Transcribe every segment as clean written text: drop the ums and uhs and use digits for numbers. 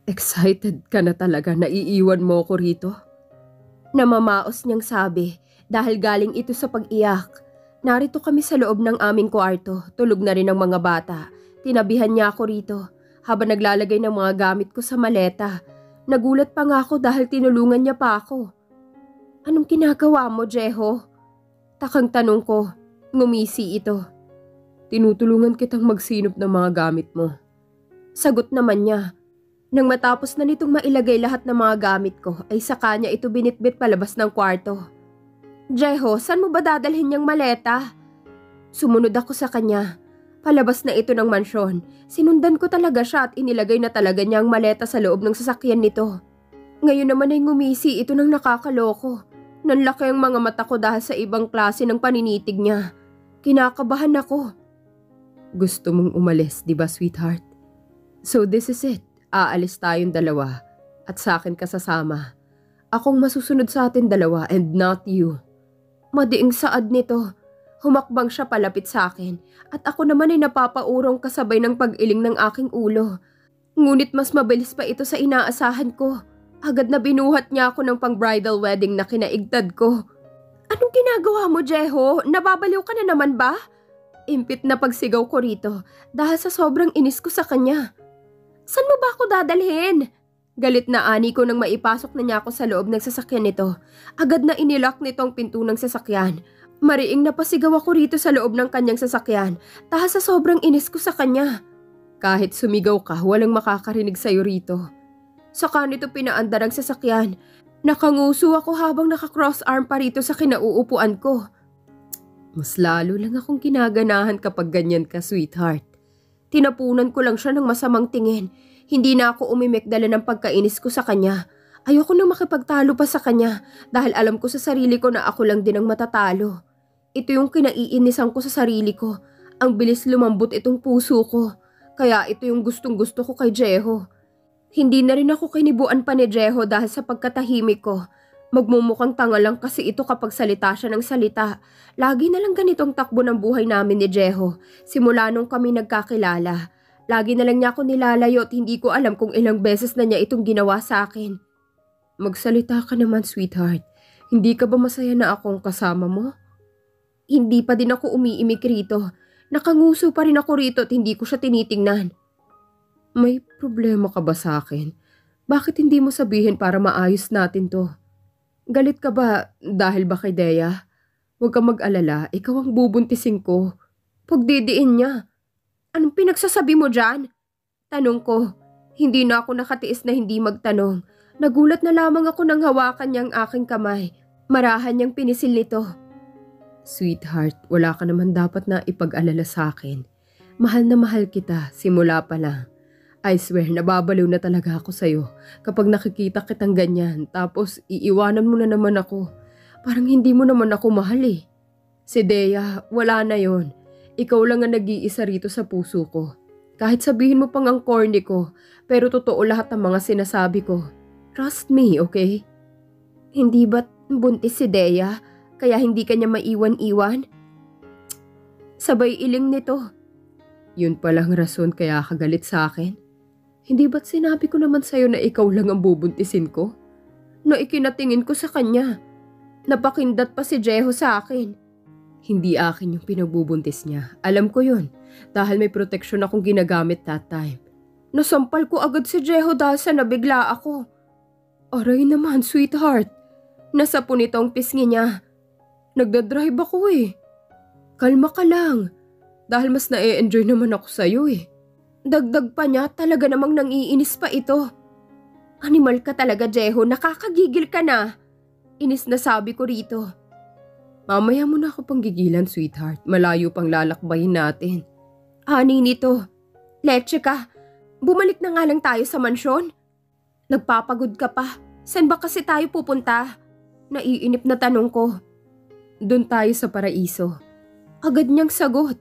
Excited ka na talaga na iiwan mo ko rito? Namamaos niyang sabi dahil galing ito sa pag-iyak. Narito kami sa loob ng aming kwarto, tulog na rin ang mga bata. Tinabihan niya ako rito habang naglalagay ng mga gamit ko sa maleta. Nagulat pa nga ako dahil tinulungan niya pa ako. Anong ginagawa mo, Jeho? Takang tanong ko, ngumisi ito. Tinutulungan kitang magsinop ng mga gamit mo. Sagot naman niya. Nang matapos na nitong mailagay lahat ng mga gamit ko, ay saka niya ito binitbit palabas ng kwarto. Jeho, saan mo ba dadalhin niyang maleta? Sumunod ako sa kanya. Palabas na ito ng mansyon. Sinundan ko talaga siya at inilagay na talaga niya ang maleta sa loob ng sasakyan nito. Ngayon naman ay ngumisi ito ng nakakaloko. Nanlaki ang mga mata ko dahil sa ibang klase ng paninitig niya. Kinakabahan ako. Gusto mong umalis, di ba, sweetheart? So this is it. Aalis tayong dalawa at sa akin ka sasama. Akong masusunod sa atin dalawa and not you. Madiing saad nito. Humakbang siya palapit sa akin at ako naman ay napapaurong kasabay ng pag-iling ng aking ulo. Ngunit mas mabilis pa ito sa inaasahan ko. Agad na binuhat niya ako ng pang-bridal wedding na kinaigtad ko. Anong ginagawa mo, Jeho? Nababaliw ka na naman ba? Impit na pagsigaw ko rito dahil sa sobrang inis ko sa kanya. Saan mo ba ako dadalhin? Galit na ani ko nang maipasok na niya ako sa loob ng sasakyan nito. Agad na inilock nito ang pinto ng sasakyan. Mariing napasigaw ako rito sa loob ng kanyang sasakyan dahil sa sobrang inis ko sa kanya. Kahit sumigaw ka, walang makakarinig sa'yo rito. Saka nito pinaandar ang sasakyan. Nakanguso ako habang naka-cross arm pa rito sa kinauupuan ko. Mas lalo lang akong ginaganahan kapag ganyan ka, sweetheart. Tinapunan ko lang siya ng masamang tingin. Hindi na ako umimik dala ng pagkainis ko sa kanya. Ayoko nang makipagtalo pa sa kanya dahil alam ko sa sarili ko na ako lang din ang matatalo. Ito yung kinaiinisan ko sa sarili ko. Ang bilis lumambot itong puso ko. Kaya ito yung gustong-gusto ko kay Jeho. Hindi na rin ako kinibuan pa ni Jeho dahil sa pagkatahimik ko. Magmumukhang tanga lang kasi ito kapag salita siya ng salita. Lagi na lang ganitong takbo ng buhay namin ni Jeho. Simula nung kami nagkakilala. Lagi na lang niya ako nilalayo at hindi ko alam kung ilang beses na niya itong ginawa sa akin. Magsalita ka naman, sweetheart. Hindi ka ba masaya na akong kasama mo? Hindi pa din ako umiimik rito. Nakanguso pa rin ako rito at hindi ko siya tinitingnan. May problema ka ba sa akin? Bakit hindi mo sabihin para maayos natin to? Galit ka ba dahil ba kay Dea? Huwag kang mag-alala, ikaw ang bubuntisin ko. Pagdidiin niya. Anong pinagsasabi mo dyan? Tanong ko. Hindi na ako nakatiis na hindi magtanong. Nagulat na lamang ako nang hawakan niya ang aking kamay. Marahan niyang pinisil nito. Sweetheart, wala ka naman dapat na ipag-alala sa akin. Mahal na mahal kita, simula pa lang. I swear, nababaliw na talaga ako sa'yo kapag nakikita kitang ganyan tapos iiwanan mo na naman ako. Parang hindi mo naman ako mahal eh. Si Dea, wala na yon. Ikaw lang ang nag-iisa rito sa puso ko. Kahit sabihin mo pang ang corny ko, pero totoo lahat ng mga sinasabi ko. Trust me, okay? Hindi ba't buntis si Dea kaya hindi kanya maiwan-iwan? Sabay iling nito. Yun palang rason kaya kagalit sa akin. Hindi ba't sinabi ko naman sa'yo na ikaw lang ang bubuntisin ko? Na ikinatingin ko sa kanya. Napakindat pa si Jeho sa akin. Hindi akin yung pinagbubuntis niya. Alam ko yun. Dahil may proteksyon akong ginagamit that time. Nasampal ko agad si Jeho dahil sa nabigla ako. Aray naman, sweetheart. Nasa punito ang pisngi niya. Nagdadrive ako eh. Kalma ka lang. Dahil mas na-e-enjoy naman ako sa'yo eh. Dagdag pa niya, talaga namang nangiinis pa ito. Animal ka talaga, Jeho. Nakakagigil ka na. Inis na sabi ko rito. Mamaya mo na ako pang gigilan, sweetheart. Malayo pang lalakbayin natin. Ani nito. Leche ka. Bumalik na nga lang tayo sa mansyon. Nagpapagod ka pa. Saan ba kasi tayo pupunta? Naiinip na tanong ko. Doon tayo sa paraiso. Agad niyang sagot.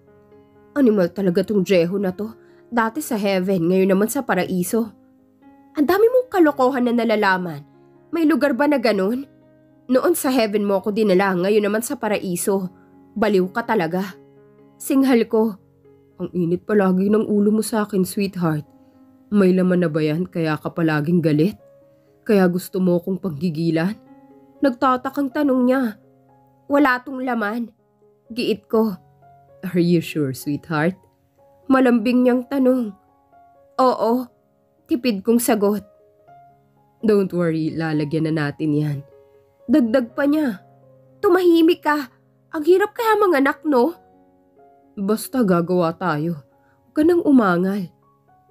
Animal talaga tong Jeho na to. Dati sa heaven, ngayon naman sa paraiso. Ang dami mong kalokohan na nalalaman. May lugar ba na ganun? Noon sa heaven mo ako dinala, ngayon naman sa paraiso. Baliw ka talaga. Singhal ko. Ang init palagi ng ulo mo sa akin, sweetheart. May laman na ba yan kaya ka palaging galit? Kaya gusto mo kong panggigilan? Nagtatakang tanong niya. Wala tong laman. Giit ko. Are you sure, sweetheart? Malambing niyang tanong. Oo, tipid kong sagot. Don't worry, lalagyan na natin yan. Dagdag pa niya. Tumahimik ka. Ang hirap kaya manganak, no? Basta gagawa tayo. Huwag ka nang umangal.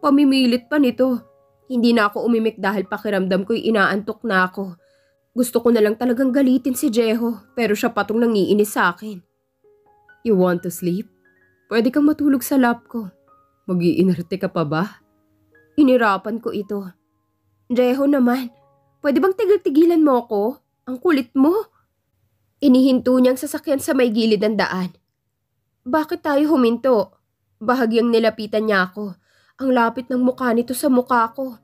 Pamimilit pa nito. Hindi na ako umimik dahil pakiramdam ko'y inaantok na ako. Gusto ko na lang talagang galitin si Jeho pero siya patong nangiinis sa akin. You want to sleep? Pwede kang matulog sa lap ko. Mag-iinerte ka pa ba? Inirapan ko ito. Jeho naman, pwede bang tigil-tigilan mo ako? Ang kulit mo. Inihinto niyang sasakyan sa may gilid ng daan. Bakit tayo huminto? Bahagyang nilapitan niya ako. Ang lapit ng mukha nito sa mukha ko.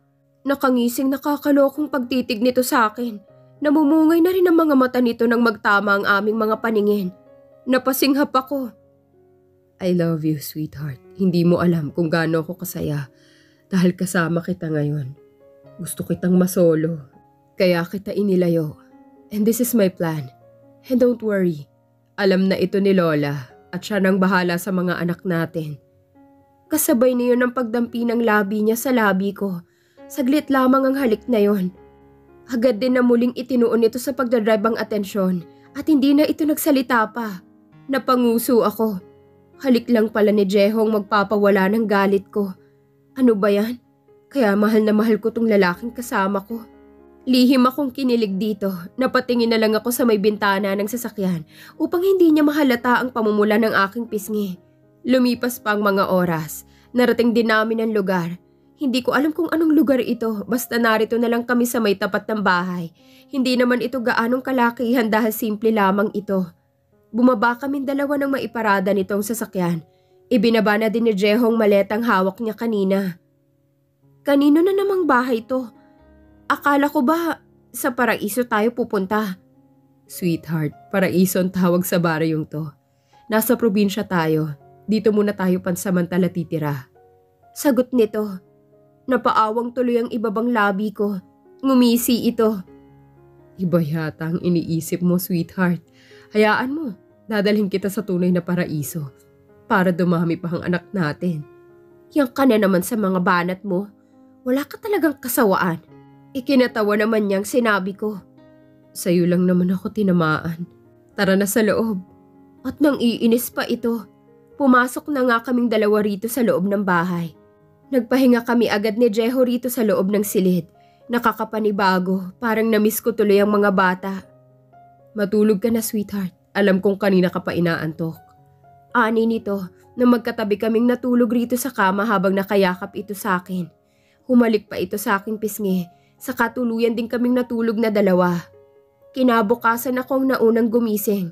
Nakangising nakakalokong pagtitig nito sa akin. Namumungay na rin ang mga mata nito nang magtama ang aming mga paningin. Napasinghap ako. I love you, sweetheart. Hindi mo alam kung gaano ako kasaya dahil kasama kita ngayon. Gusto kitang masolo. Kaya kita inilayo. And this is my plan. And don't worry. Alam na ito ni Lola at siya nang bahala sa mga anak natin. Kasabay niyo ng pagdampi ng labi niya sa labi ko. Saglit lamang ang halik na yon. Agad din na muling itinuon ito sa pagdadrive ang atensyon at hindi na ito nagsalita pa. Napanguso ako. Halik lang pala ni Jehong magpapawala ng galit ko. Ano ba yan? Kaya mahal na mahal ko tong lalaking kasama ko. Lihim akong kinilig dito. Napatingin na lang ako sa may bintana ng sasakyan upang hindi niya mahalata ang pamumula ng aking pisngi. Lumipas pa ang mga oras. Narating din namin ang lugar. Hindi ko alam kung anong lugar ito, basta narito na lang kami sa may tapat ng bahay. Hindi naman ito gaanong kalakihan dahil simple lamang ito. Bumaba kaming dalawa ng maiparada nitong sasakyan. Ibinaba na din ni Jehong maletang hawak niya kanina. Kanino na namang bahay to? Akala ko ba sa paraiso tayo pupunta? Sweetheart, paraiso ang tawag sa baryong to. Nasa probinsya tayo. Dito muna tayo pansamantala titira. Sagot nito. Napaawang tuloy ang ibabang labi ko. Ngumisi ito. Iba yata ang iniisip mo, sweetheart. Hayaan mo, dadalhin kita sa tunay na paraiso para dumami pa ang anak natin. Yang ka na naman sa mga banat mo. Wala ka talagang kasawaan. Ikinatawa naman niyang sinabi ko. Sa'yo lang naman ako tinamaan. Tara na sa loob. At nang iinis pa ito. Pumasok na nga kaming dalawa rito sa loob ng bahay. Nagpahinga kami agad ni Jeho rito sa loob ng silid. Nakakapanibago, parang namiss ko tuloy ang mga bata. Matulog ka na, sweetheart. Alam kong kanina ka pa inaantok. Ani nito na magkatabi kaming natulog rito sa kama habang nakayakap ito sa akin. Humalik pa ito sa aking pisngi. Sa katuluyan din kaming natulog na dalawa. Kinabukasan akong naunang gumising.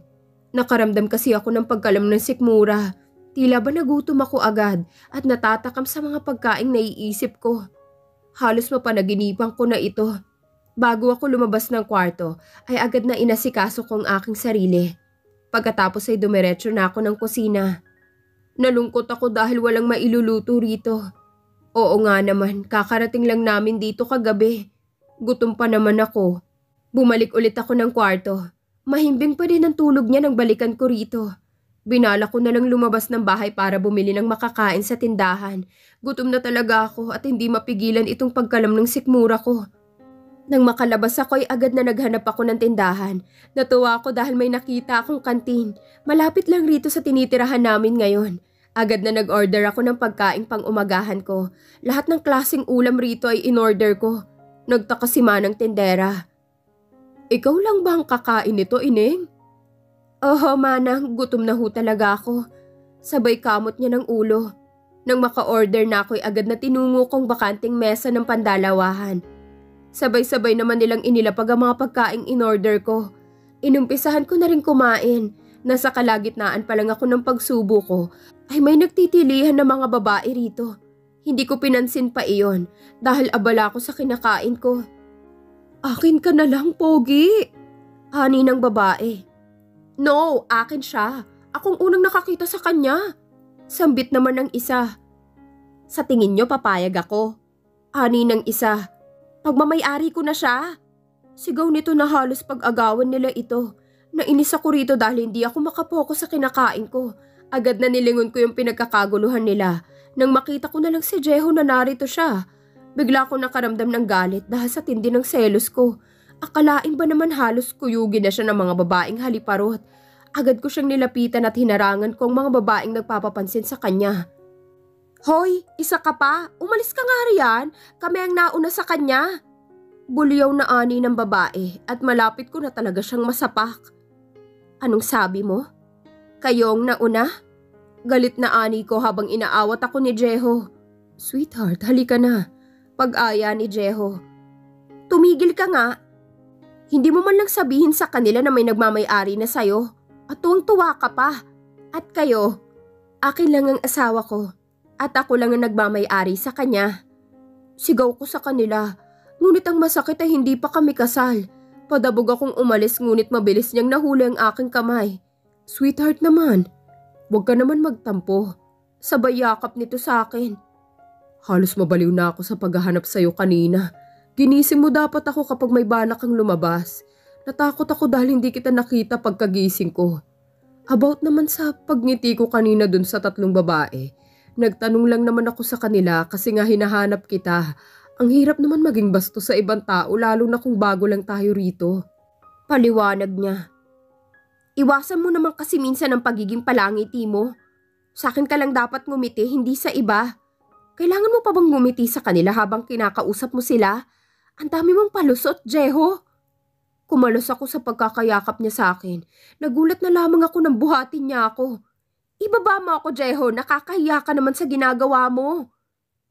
Nakaramdam kasi ako ng pagkalam ng sikmura. Tila ba nagutom ako agad at natatakam sa mga pagkaing naiisip ko. Halos mapanaginipan ko na ito. Bago ako lumabas ng kwarto ay agad na inasikaso ko ang aking sarili. Pagkatapos ay dumiretso na ako ng kusina. Nalungkot ako dahil walang mailuluto rito. Oo nga naman, kakarating lang namin dito kagabi. Gutom pa naman ako. Bumalik ulit ako ng kwarto. Mahimbing pa din ang tulog niya nang balikan ko rito. Binala ko na lang lumabas ng bahay para bumili ng makakain sa tindahan. Gutom na talaga ako at hindi mapigilan itong pagkalam ng sikmura ko. Nang makalabas ako ay agad na naghanap ako ng tindahan. Natuwa ako dahil may nakita akong kantin. Malapit lang rito sa tinitirahan namin ngayon. Agad na nag-order ako ng pagkain pang umagahan ko. Lahat ng klaseng ulam rito ay in-order ko. Nagtaka si Manang tindera. Ikaw lang ba ang kakain nito, Ineng? Oho, Manang, gutom na ho talaga ako. Sabay kamot niya ng ulo. Nang maka-order na ako'y agad na tinungo kong bakanting mesa ng pandalawahan. Sabay-sabay naman nilang inilapag ang mga pagkaing in-order ko. Inumpisahan ko na rin kumain. Nasa kalagitnaan pa lang ako ng pagsubo ko ay may nagtitilihan na mga babae rito. Hindi ko pinansin pa iyon dahil abala ako sa kinakain ko. Akin ka na lang, Pogi. Ani ng babae. No, akin siya. Akong unang nakakita sa kanya. Sambit naman ng isa. Sa tingin niyo papayag ako? Ani ng isa. Pagmamayari ko na siya. Sigaw nito na halos pag-agawan nila ito. Nainis ako rito dahil hindi ako makapokus sa kinakain ko. Agad na nilingon ko yung pinagkakaguluhan nila. Nang makita ko na lang si Jeho na narito siya. Bigla ko nakaramdam ng galit dahil sa tindi ng selos ko. Akalain ba naman halos kuyugin na siya ng mga babaeng haliparot. Agad ko siyang nilapitan at hinarangan ko ang mga babaeng nagpapapansin sa kanya. Hoy, isa ka pa? Umalis ka nga riyan. Kami ang nauna sa kanya. Bulyaw na ani ng babae at malapit ko na talaga siyang masapak. Anong sabi mo? Kayong nauna? Galit na ani ko habang inaawat ako ni Jeho. Sweetheart, halika na. Pag-aya ni Jeho. Tumigil ka nga. Hindi mo man lang sabihin sa kanila na may nagmamay-ari na sayo. At tuwang-tuwa ka pa. At kayo, akin lang ang asawa ko. At ako lang ang nagmamay-ari sa kanya. Sigaw ko sa kanila. Ngunit ang masakit ay hindi pa kami kasal. Padabog akong umalis ngunit mabilis niyang nahuli ang aking kamay. Sweetheart naman, huwag ka naman magtampo. Sabay yakap nito sa akin. Halos mabaliw na ako sa paghahanap sa'yo kanina. Ginising mo dapat ako kapag may balak kang lumabas. Natakot ako dahil hindi kita nakita pagkagising ko. About naman sa pagngiti ko kanina dun sa 3 babae. Nagtanong lang naman ako sa kanila kasi nga hinahanap kita. Ang hirap naman maging bastos sa ibang tao lalo na kung bago lang tayo rito. Paliwanag niya. Iwasan mo naman kasi minsan ang pagiging palangiti mo. Sa akin ka lang dapat ngumiti, hindi sa iba. Kailangan mo pa bang ngumiti sa kanila habang kinakausap mo sila? Ang dami mong palusot, Jeho. Kumalos ako sa pagkakayakap niya sa akin. Nagulat na lamang ako nang buhatin niya ako. Ibaba mo ako, Jeho, nakakahiya ka naman sa ginagawa mo.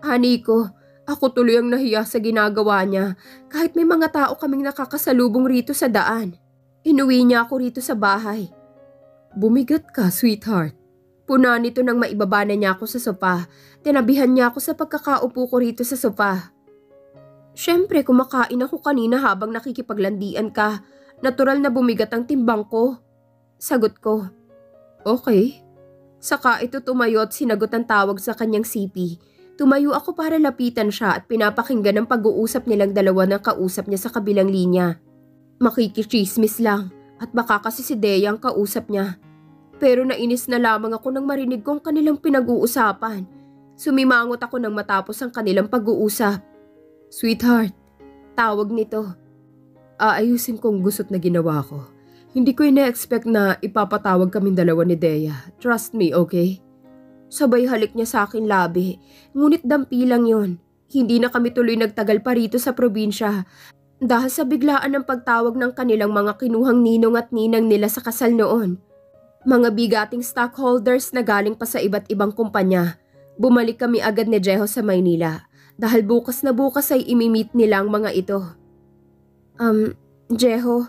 Ani ko. Ako tuloy ang nahiya sa ginagawa niya kahit may mga tao kaming nakakasalubong rito sa daan. Inuwi niya ako rito sa bahay. Bumigat ka, sweetheart. Puna nito nang maibaba na niya ako sa sopa. Tinabihan niya ako sa pagkakaupo ko rito sa sopa. Siyempre, kumakain ako kanina habang nakikipaglandian ka. Natural na bumigat ang timbang ko. Sagot ko. Okay. Saka ito tumayo at sinagot ang tawag sa kanyang sipi. Tumayo ako para lapitan siya at pinapakinggan ang pag-uusap nilang dalawa ng kausap niya sa kabilang linya. Makikichismis lang at baka kasi si Dea ang kausap niya. Pero nainis na lamang ako nang marinig kong kanilang pinag-uusapan. Sumimangot ako nang matapos ang kanilang pag-uusap. Sweetheart, tawag nito. Aayusin kong gusot na ginawa ko. Hindi ko ina-expect na ipapatawag kaming dalawa ni Dea. Trust me, okay? Sabay halik niya sa akin labi, ngunit dampi lang yon. Hindi na kami tuloy nagtagal pa rito sa probinsya dahil sa biglaan ng pagtawag ng kanilang mga kinuhang ninong at ninang nila sa kasal noon. Mga bigating stockholders na galing pa sa iba't ibang kumpanya. Bumalik kami agad ni Jeho sa Maynila dahil bukas na bukas ay imimit nila ang mga ito. Jeho,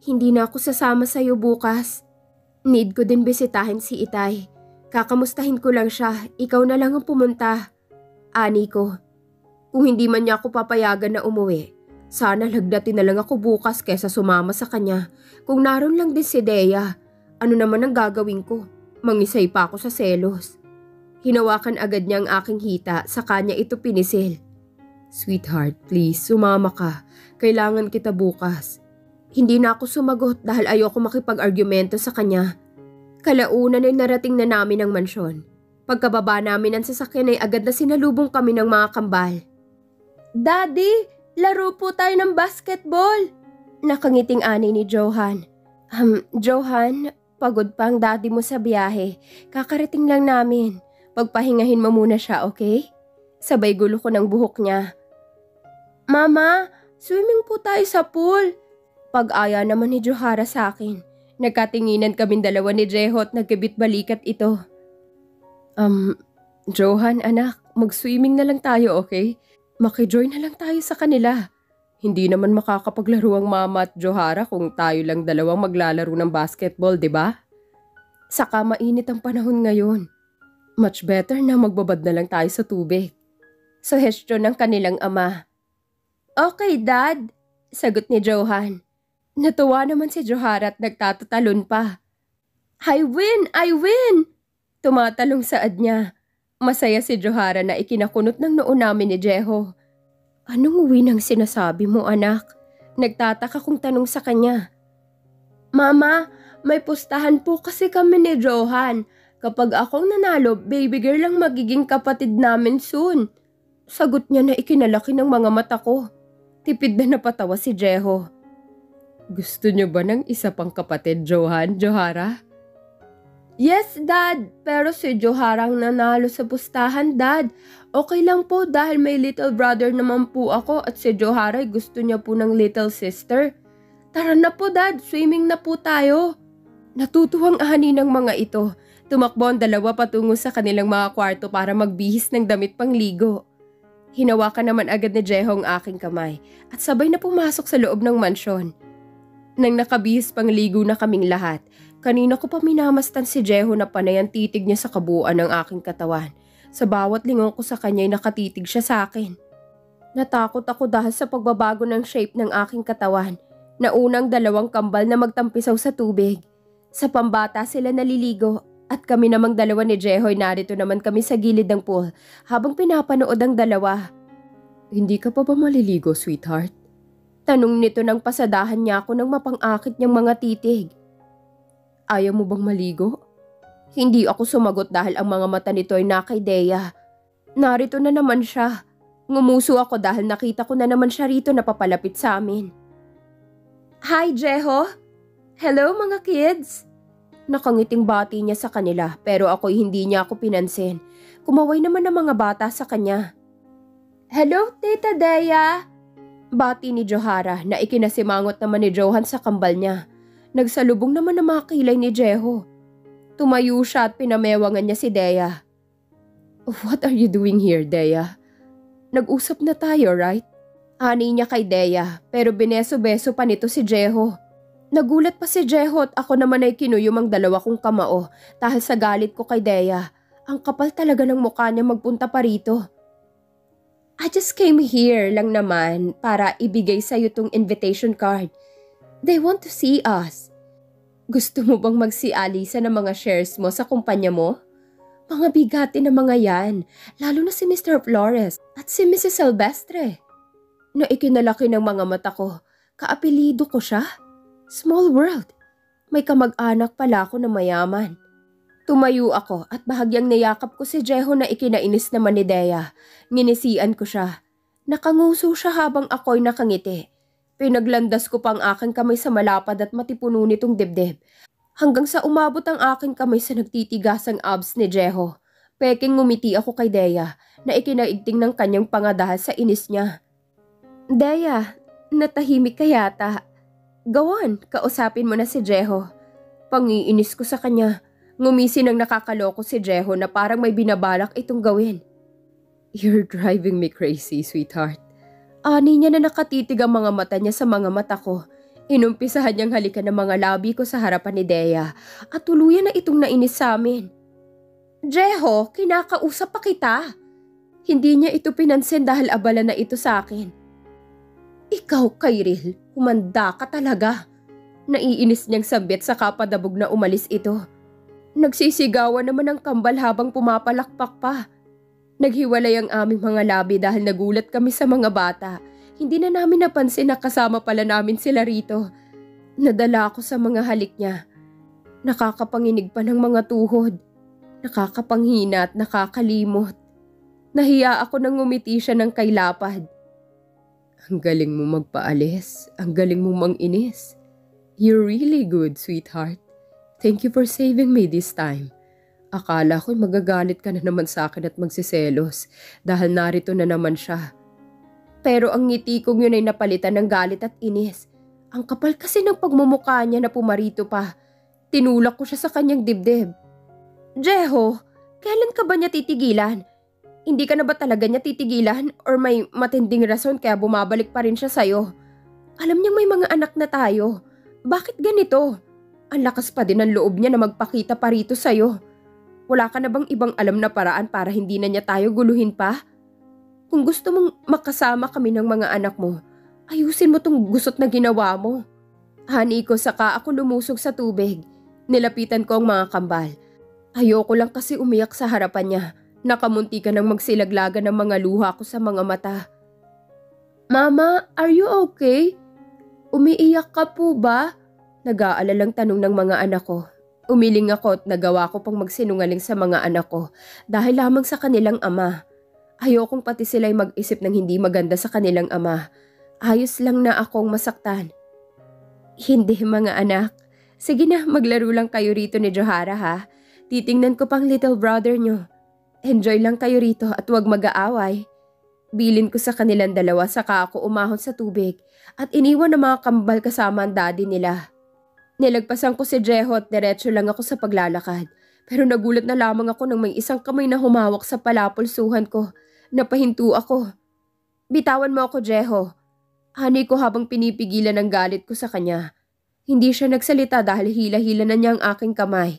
hindi na ako sasama sa iyo bukas. Need ko din bisitahin si Itay. Kakamustahin ko lang siya, ikaw na lang ang pumunta. Ani ko. Kung hindi man niya ako papayagan na umuwi, sana lagdatin na lang ako bukas kesa sumama sa kanya. Kung naroon lang din si Dea, ano naman ang gagawin ko? Mangisay pa ako sa selos. Hinawakan agad niya ang aking hita, sa kanya ito pinisil. Sweetheart, please, sumama ka. Kailangan kita bukas. Hindi na ako sumagot dahil ayoko makipag-argumento sa kanya. Kalaunan ay narating na namin ang mansyon. Pagkababa namin ng sasakyan ay agad na sinalubong kami ng mga kambal. Daddy, laro po tayo ng basketball! Nakangiting ani ni Johan. Johan, pagod pa ang daddy mo sa biyahe. Kakarating lang namin. Pagpahingahin mo muna siya, okay? Sabay gulo ko ng buhok niya. Mama, swimming po tayo sa pool. Pag-aya naman ni Johara sa akin. Nagkatinginan kaming dalawa ni Jeho at nagkabit-balikat ito. Johan, anak, mag-swimming na lang tayo, okay? Makijoin na lang tayo sa kanila. Hindi naman makakapaglaro ang mama at Johara kung tayo lang dalawang maglalaro ng basketball, di ba? Saka mainit ang panahon ngayon. Much better na magbabad na lang tayo sa tubig. Suhestyon ng kanilang ama. Okay, Dad, sagot ni Johan. Natuwa naman si Johara at nagtatatalon pa. I win! I win! Tumatalong saad niya. Masaya si Johara na ikinakunot ng noo namin ni Jeho. Anong uwi ng sinasabi mo, anak? Nagtataka kong tanong sa kanya. Mama, may pustahan po kasi kami ni Johan. Kapag akong nanalo, baby girl lang magiging kapatid namin soon. Sagot niya na ikinalaki ng mga mata ko. Tipid na napatawa si Jeho. Gusto niyo ba ng isa pang kapatid, Johan, Johara? Yes, Dad. Pero si Johara ang nanalo sa pustahan, Dad. Okay lang po dahil may little brother naman po ako at si Johara gusto niya po ng little sister. Tara na po, Dad. Swimming na po tayo. Natutuwang ani ng mga ito. Tumakbo ang dalawa patungo sa kanilang mga kwarto para magbihis ng damit pangligo. Hinawakan naman agad ni Jeho ang aking kamay at sabay na pumasok sa loob ng mansyon. Nang nakabihis pangligo na kaming lahat, kanina ko pa minamastan si Jeho na panay ang titig niya sa kabuuan ng aking katawan. Sa bawat lingon ko sa kanya ay nakatitig siya sa akin. Natakot ako dahil sa pagbabago ng shape ng aking katawan. Naunang dalawang kambal na magtampisaw sa tubig. Sa pambata sila naliligo at kami namang dalawa ni Jehoy narito naman kami sa gilid ng pool habang pinapanood ang dalawa. Hindi ka pa ba maliligo, sweetheart? Tanong nito nang pasadahan niya ako ng mapang-akit niyang mga titig. Ayaw mo bang maligo? Hindi ako sumagot dahil ang mga mata nito ay nakaideya. Narito na naman siya. Ngumuso ako dahil nakita ko na naman siya rito na papalapit sa amin. Hi, Jeho! Hello, mga kids! Nakangiting bati niya sa kanila pero ako'y hindi niya ako pinansin. Kumaway naman ang mga bata sa kanya. Hello, Tita Dea! Bati ni Johara na ikinasimangot naman ni Johan sa kambal niya. Nagsalubong naman ang mga kilay ni Jeho. Tumayo siya at pinamewangan niya si Dea. What are you doing here, Dea? Nag-usap na tayo, right? Ani niya kay Dea pero bineso-beso pa nito si Jeho. Nagulat pa si Jeho at ako naman ay kinuyom ang dalawa kong kamao dahil sa galit ko kay Dea. Ang kapal talaga ng mukha niya magpunta pa rito. I just came here lang naman para ibigay sa'yo tong invitation card. They want to see us. Gusto mo bang magsialisa ng mga shares mo sa kumpanya mo? Mga bigati na mga yan, lalo na si Mr. Flores at si Mrs. Silvestre. Na ikinalaki ng mga mata ko, kaapelido ko siya. Small world. May kamag-anak pala ako na mayaman. Tumayo ako at bahagyang niyakap ko si Jeho na ikinainis naman ni Dea. Nginisian ko siya. Nakanguso siya habang ako'y nakangiti. Pinaglandas ko pa ang aking kamay sa malapad at matipuno nitong dibdib. Hanggang sa umabot ang aking kamay sa nagtitigasang abs ni Jeho. Peking ngumiti ako kay Dea na ikinaigting ng kanyang panga dahil sa inis niya. Dea, natahimik ka yata. Gawan, kausapin mo na si Jeho. Pangiinis ko sa kanya. Ngumisi ng nakakaloko si Jeho na parang may binabalak itong gawin. You're driving me crazy, sweetheart. Ani niya na nakatitig ang mga mata niya sa mga mata ko. Inumpisahan niyang halikan ng mga labi ko sa harapan ni Dea at tuluyan na itong nainis sa amin. Jeho, kinakausap pa kita. Hindi niya ito pinansin dahil abala na ito sa akin. Ikaw, Kyril, humanda ka talaga. Naiinis niyang sabit sa kapadabog na umalis ito. Nagsisigawan naman ang kambal habang pumapalakpak pa. Naghiwalay ang aming mga labi dahil nagulat kami sa mga bata. Hindi na namin napansin na kasama pala namin sila rito. Nadala ako sa mga halik niya. Nakakapanginig pa ng mga tuhod. Nakakapanghina at nakakalimot. Nahiya ako nang ngumiti siya ng kailapad. Ang galing mo magpaalis. Ang galing mo manginis. You're really good, sweetheart. Thank you for saving me this time. Akala ko'y magagalit ka na naman sa akin at magsiselos dahil narito na naman siya. Pero ang ngiti kong yun ay napalitan ng galit at inis. Ang kapal kasi ng pagmumukha niya na pumarito pa. Tinulak ko siya sa kanyang dibdib. Jeho, kailan ka ba niya titigilan? Hindi ka na ba talaga niya titigilan or may matinding rason kaya bumabalik pa rin siya sa'yo? Alam niyang may mga anak na tayo. Bakit ganito? Ang lakas pa din ng loob niya na magpakita pa rito sa'yo. Wala ka na bang ibang alam na paraan para hindi na niya tayo guluhin pa? Kung gusto mong makasama kami ng mga anak mo, ayusin mo tong gusot na ginawa mo. Hani ko saka ako lumusog sa tubig. Nilapitan ko ang mga kambal. Ayoko lang kasi umiyak sa harapan niya. Nakamunti ka ng magsilaglagan ng mga luha ko sa mga mata. Mama, are you okay? Umiiyak ka po ba? Nag-aalalang tanong ng mga anak ko. Umiling ako at nagawa ko pang magsinungaling sa mga anak ko dahil lamang sa kanilang ama. Ayokong pati sila'y mag-isip ng hindi maganda sa kanilang ama. Ayos lang na akong masaktan. Hindi mga anak. Sige na, maglaro lang kayo rito ni Johara ha. Titingnan ko pang little brother nyo. Enjoy lang kayo rito at huwag mag-aaway. Bilin ko sa kanilang dalawa saka ako umahon sa tubig at iniwan ang mga kambal kasama ang daddy nila. Nilagpasan ko si Jeho at diretso lang ako sa paglalakad. Pero nagulat na lamang ako nang may isang kamay na humawak sa palapulsuhan ko. Napahinto ako. Bitawan mo ako, Jeho. Hani ko habang pinipigilan ang galit ko sa kanya. Hindi siya nagsalita dahil hila-hila na niya ang aking kamay.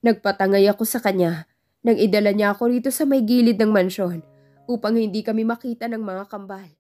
Nagpatangay ako sa kanya. Nang idala niya ako rito sa may gilid ng mansyon upang hindi kami makita ng mga kambal.